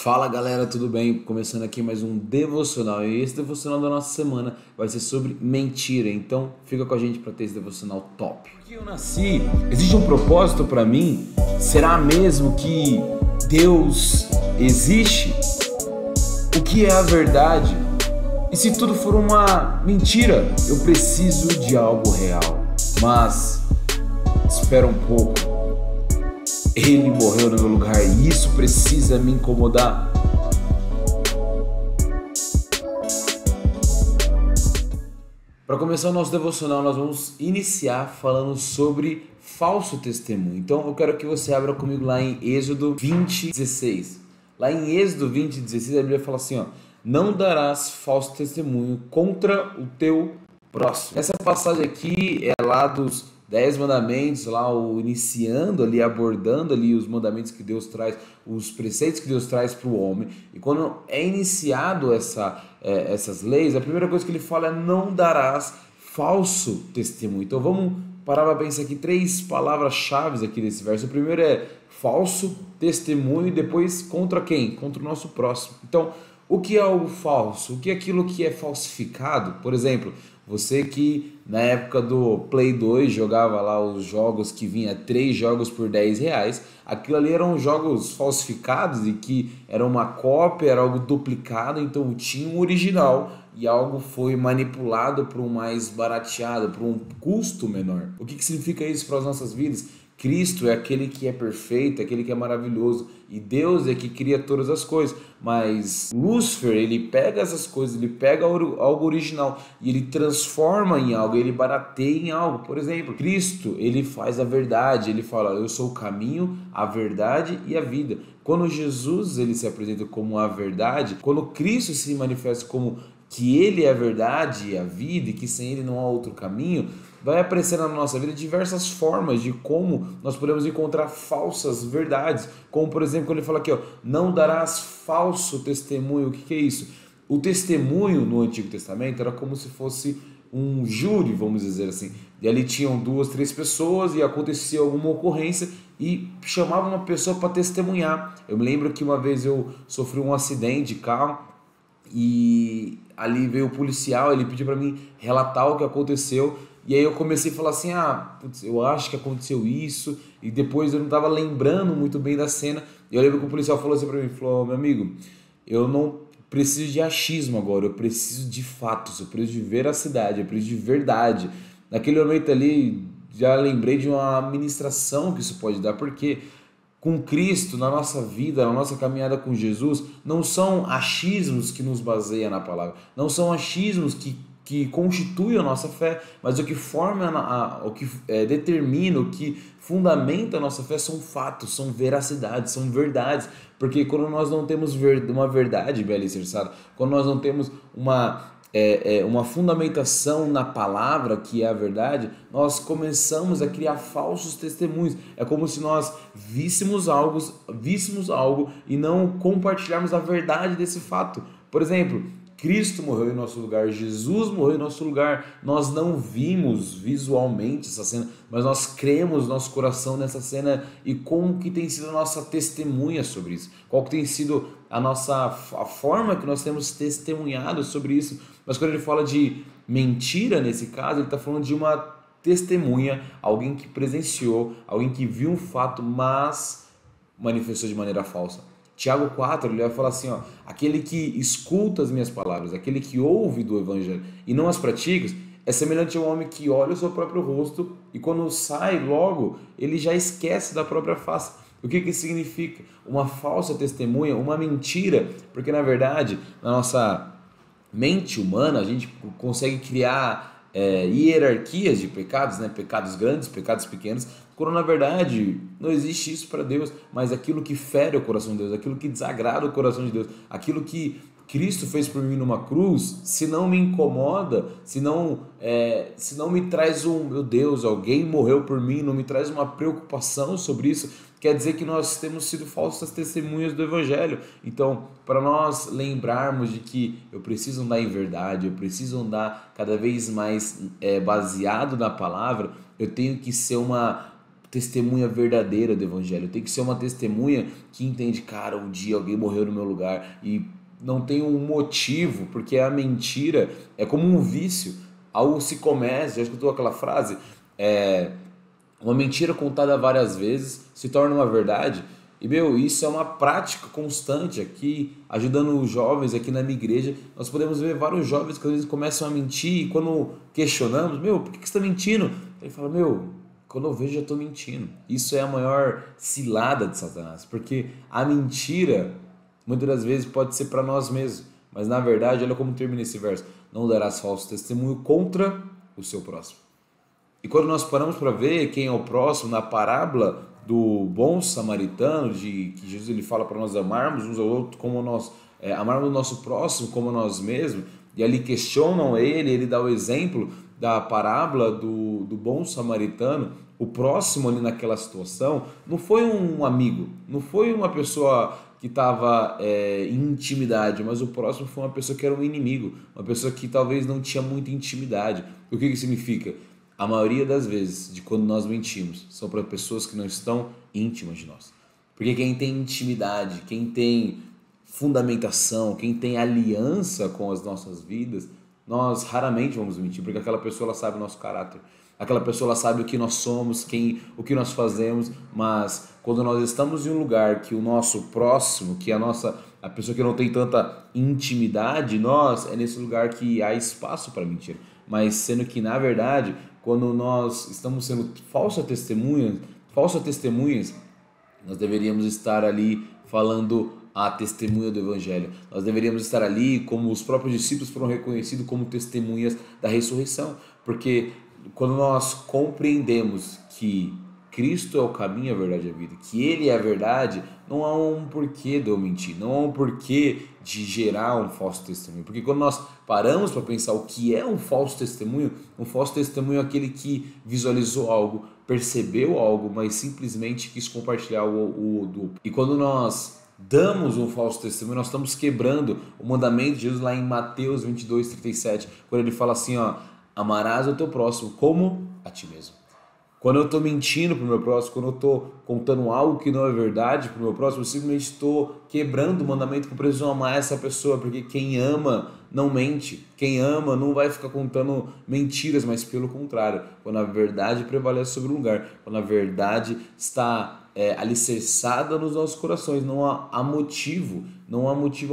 Fala galera, tudo bem? Começando aqui mais um devocional e esse devocional da nossa semana vai ser sobre mentira, então fica com a gente para ter esse devocional top. Porque eu nasci, existe um propósito para mim? Será mesmo que Deus existe? O que é a verdade? E se tudo for uma mentira, eu preciso de algo real. Mas espera um pouco. Ele morreu no meu lugar e isso precisa me incomodar. Para começar o nosso devocional, nós vamos iniciar falando sobre falso testemunho. Então eu quero que você abra comigo lá em Êxodo 20:16. Lá em Êxodo 20:16 a Bíblia fala assim, ó: não darás falso testemunho contra o teu próximo. Essa passagem aqui é lá dos 10 mandamentos, lá o iniciando ali, abordando ali os mandamentos que Deus traz, os preceitos que Deus traz para o homem. E quando é iniciado essas leis, a primeira coisa que ele fala é: não darás falso testemunho. Então vamos parar para pensar aqui, três palavras-chave aqui desse verso. O primeiro é falso testemunho e depois contra quem? Contra o nosso próximo. Então, o que é algo falso? O que é aquilo que é falsificado? Por exemplo, você que na época do Play 2 jogava lá os jogos que vinha 3 jogos por R$ 10, aquilo ali eram jogos falsificados e que era uma cópia, era algo duplicado, então tinha um original e algo foi manipulado para um mais barateado, para um custo menor. O que significa isso para as nossas vidas? Cristo é aquele que é perfeito, aquele que é maravilhoso, e Deus é que cria todas as coisas, mas Lúcifer, ele pega essas coisas, ele pega algo original e ele transforma em algo, ele barateia em algo. Por exemplo, Cristo, ele faz a verdade, ele fala: eu sou o caminho, a verdade e a vida. Quando Jesus, ele se apresenta como a verdade, quando Cristo se manifesta como que ele é a verdade e a vida e que sem ele não há outro caminho, vai aparecer na nossa vida diversas formas de como nós podemos encontrar falsas verdades, como por exemplo quando ele fala aqui, ó: não darás falso testemunho. O que é isso? O testemunho no Antigo Testamento era como se fosse um júri, vamos dizer assim, e ali tinham 2, 3 pessoas e acontecia alguma ocorrência e chamava uma pessoa para testemunhar. Eu me lembro que uma vez eu sofri um acidente de carro e ali veio o policial, ele pediu para mim relatar o que aconteceu. E aí eu comecei a falar assim: putz, eu acho que aconteceu isso. E depois eu não estava lembrando muito bem da cena. E eu lembro que o policial falou assim para mim, falou: meu amigo, eu não preciso de achismo agora, eu preciso de fatos, eu preciso de veracidade, eu preciso de verdade. Naquele momento ali, já lembrei de uma ministração que isso pode dar, porque com Cristo, na nossa vida, na nossa caminhada com Jesus, não são achismos que nos baseiam na palavra, não são achismos que constituem a nossa fé, mas o que forma, o que determina, o que fundamenta a nossa fé são fatos, são veracidades, são verdades, porque quando nós não temos uma verdade bem alicerçada, quando nós não temos uma fundamentação na palavra, que é a verdade, nós começamos a criar falsos testemunhos. É como se nós víssemos algo e não compartilharmos a verdade desse fato. Por exemplo, Cristo morreu em nosso lugar, Jesus morreu em nosso lugar. Nós não vimos visualmente essa cena, mas nós cremos no nosso coração nessa cena. E como que tem sido a nossa testemunha sobre isso? Qual que tem sido a forma que nós temos testemunhado sobre isso? Mas quando ele fala de mentira, nesse caso, ele está falando de uma testemunha, alguém que presenciou, alguém que viu um fato, mas manifestou de maneira falsa. Tiago 4, ele vai falar assim, ó: aquele que escuta as minhas palavras, aquele que ouve do evangelho e não as pratica, é semelhante a um homem que olha o seu próprio rosto e quando sai logo, ele já esquece da própria face. O que isso significa? Uma falsa testemunha, uma mentira, porque na verdade, na nossa mente humana, a gente consegue criar hierarquias de pecados, né? Pecados grandes, pecados pequenos, quando na verdade não existe isso para Deus, mas aquilo que fere o coração de Deus, aquilo que desagrada o coração de Deus, aquilo que Cristo fez por mim numa cruz, se não me incomoda, se não me traz meu Deus, alguém morreu por mim, não me traz uma preocupação sobre isso, quer dizer que nós temos sido falsas testemunhas do Evangelho. Então, para nós lembrarmos de que eu preciso andar em verdade, eu preciso andar cada vez mais baseado na palavra, eu tenho que ser testemunha verdadeira do evangelho. Tem que ser uma testemunha que entende, cara, um dia alguém morreu no meu lugar e não tem um motivo, porque a mentira é como um vício. Algo se começa, já escutou aquela frase? Uma mentira contada várias vezes se torna uma verdade. E, isso é uma prática constante aqui, ajudando os jovens aqui na minha igreja. Nós podemos ver vários jovens que às vezes começam a mentir e quando questionamos, por que você está mentindo? Ele fala, quando eu vejo já estou mentindo. Isso é a maior cilada de Satanás, porque a mentira muitas das vezes pode ser para nós mesmos, mas na verdade, olha como termina esse verso: não darás falso testemunho contra o seu próximo. E quando nós paramos para ver quem é o próximo, na parábola do bom samaritano, de que Jesus ele fala para nós amarmos uns ao outros como nós, amarmos o nosso próximo como nós mesmos, e ali questionam ele dá o exemplo da parábola do bom samaritano. O próximo ali naquela situação não foi um amigo, não foi uma pessoa que estava em intimidade, mas o próximo foi uma pessoa que era um inimigo, uma pessoa que talvez não tinha muita intimidade. O que significa? A maioria das vezes, de quando nós mentimos, são para pessoas que não estão íntimas de nós. Porque quem tem intimidade, quem tem fundamentação, quem tem aliança com as nossas vidas, nós raramente vamos mentir, porque aquela pessoa ela sabe o nosso caráter. Aquela pessoa ela sabe o que nós somos, o que nós fazemos, mas quando nós estamos em um lugar que o nosso próximo, que a pessoa que não tem tanta intimidade, é nesse lugar que há espaço para mentir. Mas sendo que, na verdade, quando nós estamos sendo falsas testemunhas, nós deveríamos estar ali falando a testemunha do evangelho. Nós deveríamos estar ali como os próprios discípulos foram reconhecidos como testemunhas da ressurreição, porque quando nós compreendemos que Cristo é o caminho, a verdade e a vida, que Ele é a verdade, não há um porquê de eu mentir, não há um porquê de gerar um falso testemunho. Porque quando nós paramos para pensar o que é um falso testemunho é aquele que visualizou algo, percebeu algo, mas simplesmente quis compartilhar o duplo. E quando nós damos um falso testemunho, nós estamos quebrando o mandamento de Jesus lá em Mateus 22:37, quando ele fala assim, amarás o teu próximo como a ti mesmo. Quando eu estou mentindo para o meu próximo, quando eu estou contando algo que não é verdade para o meu próximo, eu simplesmente estou quebrando o mandamento que eu preciso amar essa pessoa, porque quem ama não mente, quem ama não vai ficar contando mentiras, mas pelo contrário, quando a verdade prevalece sobre o lugar, quando a verdade está alicerçada nos nossos corações, não há motivo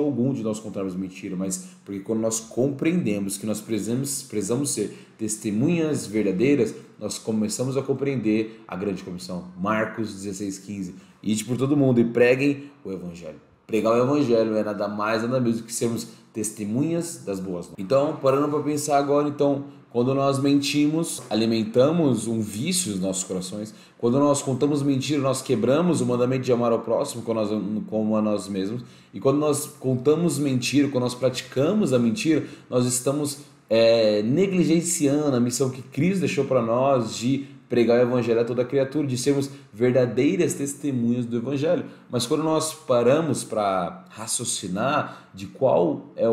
algum de nós contarmos mentira, mas porque quando nós compreendemos que nós precisamos ser testemunhas verdadeiras, nós começamos a compreender a grande comissão. Marcos 16:15. Ide por todo mundo e preguem o evangelho. Pregar o evangelho é nada mais, nada menos do que sermos testemunhas das boas novas. Então, parando para pensar agora, quando nós mentimos, alimentamos um vício nos nossos corações. Quando nós contamos mentira, nós quebramos o mandamento de amar ao próximo como a nós mesmos. E quando nós contamos mentira, quando nós praticamos a mentira, nós estamos negligenciando a missão que Cristo deixou para nós de pregar o evangelho a toda criatura, de sermos verdadeiras testemunhas do evangelho. Mas quando nós paramos para raciocinar de qual é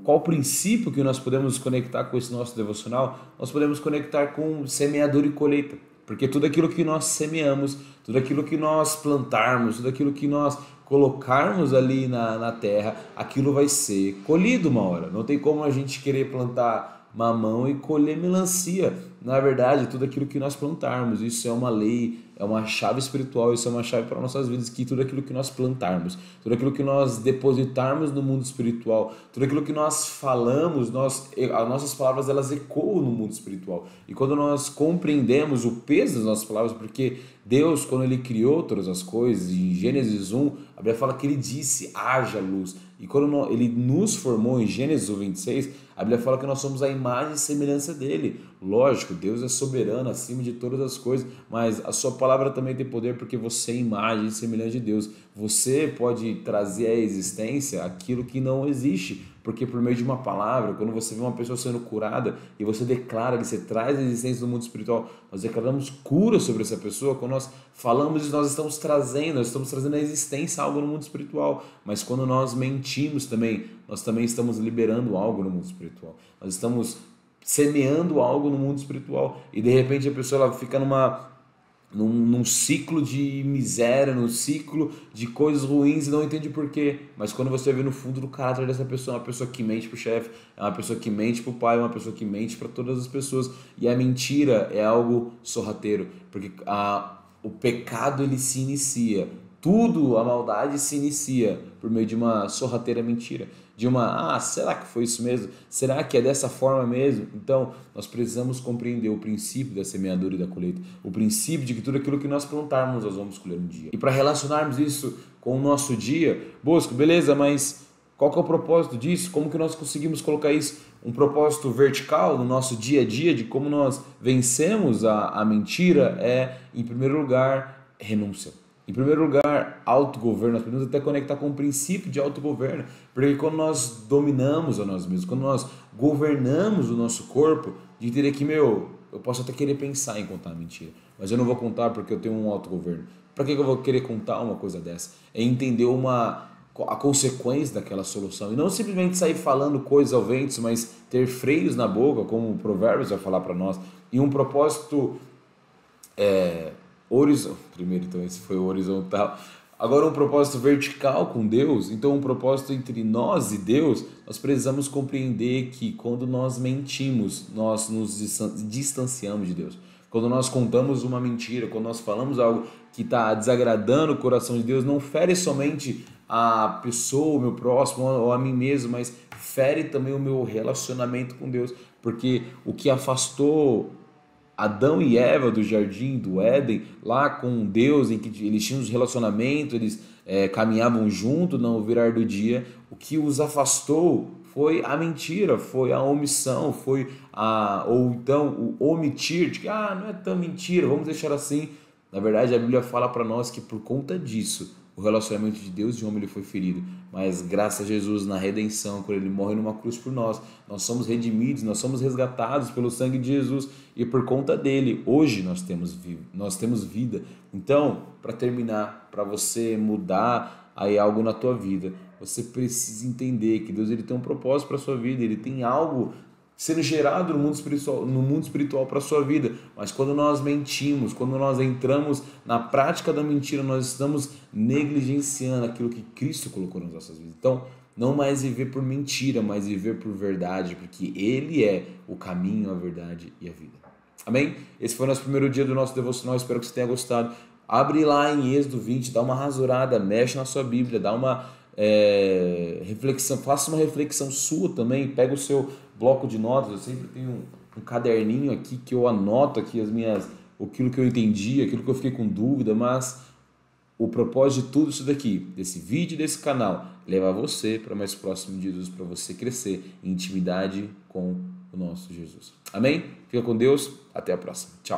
qual princípio que nós podemos conectar com esse nosso devocional, nós podemos conectar com semeadura e colheita. Porque tudo aquilo que nós semeamos, tudo aquilo que nós plantarmos, tudo aquilo que nós colocarmos ali na terra, aquilo vai ser colhido uma hora. Não tem como a gente querer plantar mamão e colher melancia. Na verdade, tudo aquilo que nós plantarmos, isso é uma lei, é uma chave espiritual, isso é uma chave para nossas vidas, que tudo aquilo que nós plantarmos, tudo aquilo que nós depositarmos no mundo espiritual, tudo aquilo que nós falamos, as nossas palavras elas ecoam no mundo espiritual. E quando nós compreendemos o peso das nossas palavras, porque Deus, quando Ele criou todas as coisas, em Gênesis 1, a Bíblia fala que Ele disse, haja luz. E quando Ele nos formou em Gênesis 26, a Bíblia fala que nós somos a imagem e semelhança dEle. Lógico, Deus é soberano acima de todas as coisas, mas a sua palavra também tem poder porque você é imagem e semelhança de Deus. Você pode trazer à existência aquilo que não existe, porque por meio de uma palavra, quando você vê uma pessoa sendo curada e você declara, você traz a existência no mundo espiritual, nós declaramos cura sobre essa pessoa. Quando nós falamos isso, nós estamos trazendo à existência algo no mundo espiritual. Mas quando nós mentimos também, nós também estamos liberando algo no mundo espiritual. Nós estamos semeando algo no mundo espiritual e de repente a pessoa ela fica num ciclo de miséria, num ciclo de coisas ruins e não entende por quê. Mas quando você vê no fundo do caráter dessa pessoa, é uma pessoa que mente pro chefe, é uma pessoa que mente pro pai, é uma pessoa que mente para todas as pessoas. E a mentira é algo sorrateiro, porque o pecado ele se inicia. Tudo, a maldade se inicia por meio de uma sorrateira mentira. De uma, será que foi isso mesmo? Será que é dessa forma mesmo? Então, nós precisamos compreender o princípio da semeadura e da colheita. O princípio de que tudo aquilo que nós plantarmos, nós vamos colher um dia. E para relacionarmos isso com o nosso dia, Bosco, beleza, mas qual que é o propósito disso? Como que nós conseguimos colocar isso? Um propósito vertical no nosso dia a dia, de como nós vencemos a mentira, é, em primeiro lugar, renúncia. Em primeiro lugar, autogoverno. Nós podemos até conectar com o princípio de autogoverno, porque quando nós dominamos a nós mesmos, quando nós governamos o nosso corpo, de ter aqui, eu posso até querer pensar em contar mentira, mas eu não vou contar porque eu tenho um autogoverno. Para que eu vou querer contar uma coisa dessa? É entender a consequência daquela solução, e não simplesmente sair falando coisas ao vento, mas ter freios na boca, como o Provérbios vai falar para nós, e um propósito primeiro, então esse foi o horizontal. Agora, um propósito vertical com Deus. Então, um propósito entre nós e Deus. Nós precisamos compreender que quando nós mentimos, nós nos distanciamos de Deus. Quando nós contamos uma mentira, quando nós falamos algo que está desagradando o coração de Deus, não fere somente a pessoa, o meu próximo, ou a mim mesmo, mas fere também o meu relacionamento com Deus. Porque o que afastou Adão e Eva do jardim do Éden, lá com Deus, em que eles tinham um relacionamento, eles caminhavam junto no virar do dia, o que os afastou foi a mentira, foi a omissão, ou então o omitir, de que não é tão mentira, vamos deixar assim. Na verdade, a Bíblia fala para nós que por conta disso, o relacionamento de Deus e o homem ele foi ferido, mas graças a Jesus na redenção, quando ele morre numa cruz por nós, nós somos redimidos, nós somos resgatados pelo sangue de Jesus, e por conta dele, hoje nós temos vida. Então, para terminar, para você mudar aí algo na tua vida, você precisa entender que Deus ele tem um propósito para sua vida, ele tem algo sendo gerado no mundo espiritual para a sua vida. Mas quando nós mentimos, quando nós entramos na prática da mentira, nós estamos negligenciando aquilo que Cristo colocou nas nossas vidas. Então, não mais viver por mentira, mas viver por verdade, porque Ele é o caminho, a verdade e a vida. Amém? Esse foi o nosso primeiro dia do nosso devocional, espero que você tenha gostado. Abre lá em Êxodo 20, dá uma rasurada, mexe na sua Bíblia, dá uma reflexão, faça uma reflexão sua também, pega o seu bloco de notas. Eu sempre tenho um caderninho aqui que eu anoto aqui aquilo que eu entendi, aquilo que eu fiquei com dúvida, mas o propósito de tudo isso daqui, desse vídeo, desse canal, levar você para mais próximo de Jesus, para você crescer em intimidade com o nosso Jesus. Amém? Fica com Deus, até a próxima. Tchau.